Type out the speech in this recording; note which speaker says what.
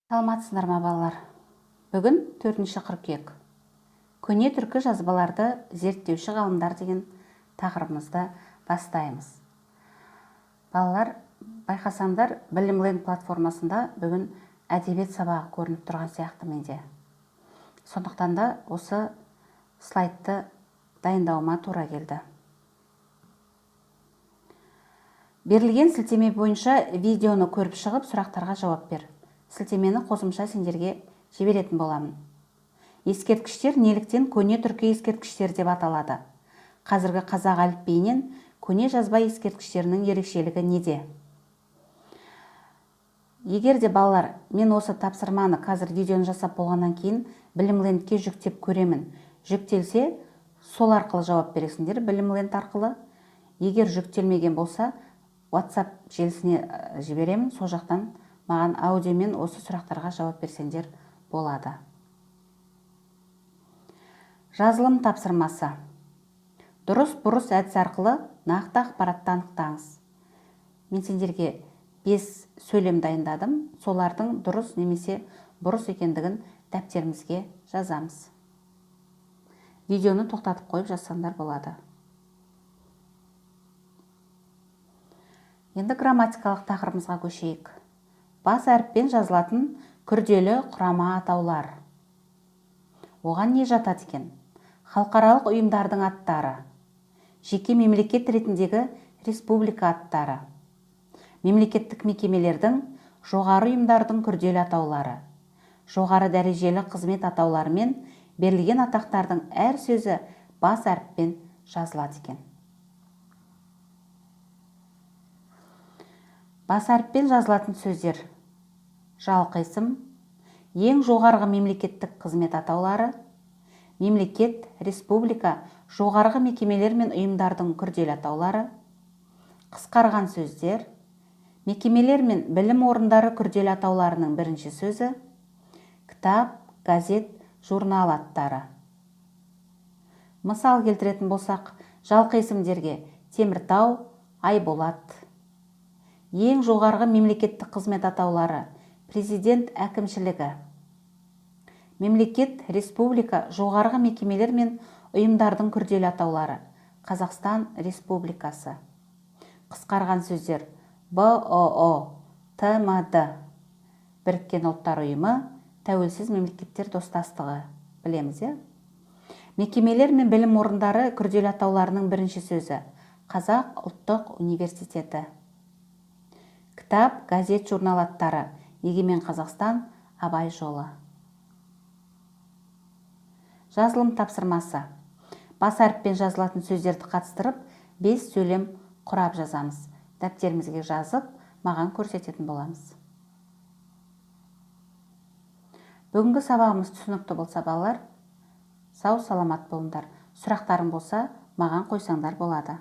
Speaker 1: Саламатсыздар ма балалар? Бүгін 4 қыркүйек. Көне түркі жазбаларды зерттеуші ғалымдар деген тақырыбымызды бастаймыз. Балалар, байқасаңдар, Білім платформасында бүгін әдебиет сабағы көрініп тұрған сияқты менде. Сондықтан да осы слайдты дайындауыма тура келді. Берілген сілтеме бойынша видеоны көріп шығып, сұрақтарға жауап бер. Сілтемені қосымша сендерге жіберетін боламын. Ескерткіштер неліктен көне түркі ескерткіштер деп аталады? Қазіргі қазақ әліпбиінен көне жазба ескерткіштерінің ерекшелігі неде? Егер де балалар, мен осы тапсырманы қазір видеоны жасап болғаннан кейін Білім-лендке жүктеп көремін. Жүктелсе, сол арқылы жауап бересіңдер, Білім-ленд арқылы. Егер жүктелмеген болса, WhatsApp желісіне жіберемін, сол жақтан маған аудиомен осы сұрақтарға жауап берсеңдер болады. Жазылым тапсырмасы. Дұрыс-бұрыс әдісі арқылы нақты ақпаратты анықтаңыз. Мен сендерге 5 сөйлем дайындадым. Солардың дұрыс немесе бұрыс екендігін дәптерімізге жазамыз. Видеоны тоқтатып қойып жазсаңдар болады. Енді грамматикалық тақырыбымызға көшейік. Бас әріппен жазылатын күрделі құрама атаулар. Оған не жатады екен? Халықаралық ұйымдардың аттары, жеке мемлекет ретіндегі республика аттары, мемлекеттік мекемелердің, жоғары ұйымдардың күрделі атаулары, жоғары дәрежелі қызмет атаулары мен берілген атақтардың әр сөзі бас әріппен жазылады екен. Бас әріппен жазылатын сөздер: жалқы есім, ең жоғарғы мемлекеттік қызмет атаулары, мемлекет, республика, жоғарғы мекемелер мен ұйымдардың күрделі атаулары, қысқарған сөздер, мекемелер мен білім орындары күрделі атауларының бірінші сөзі, кітап, газет, журнал аттары. Мысал келтіретін болсақ, жалқы есімдерге Теміртау, Айболат. Ең жоғарғы мемлекеттік қызмет атаулары: президент әкімшілігі. Мемлекет, республика, жоғарғы мекемелер мен ұйымдардың күрделі атаулары: Қазақстан Республикасы. Қысқарған сөздер: БОО, ТМД, Біріккен ұлттар ұйымы, Тәуелсіз мемлекеттер достастығы. Білеміз, е? Мекемелер мен білім орындары күрделі атауларының бірінші сөзі: Қазақ ұлттық университеті. Кітап, газет, журнал аттары: Егемен Қазақстан, Абай жолы. Жазылым тапсырмасы. Бас әріппен жазылатын сөздерді қатыстырып, 5 сөйлем құрап жазамыз. Дәптерімізге жазып, маған көрсететін боламыз. Бүгінгі сабағымыз түсінікті болса балалар, сау саламат болыңдар. Сұрақтарың болса, маған қойсаңдар болады.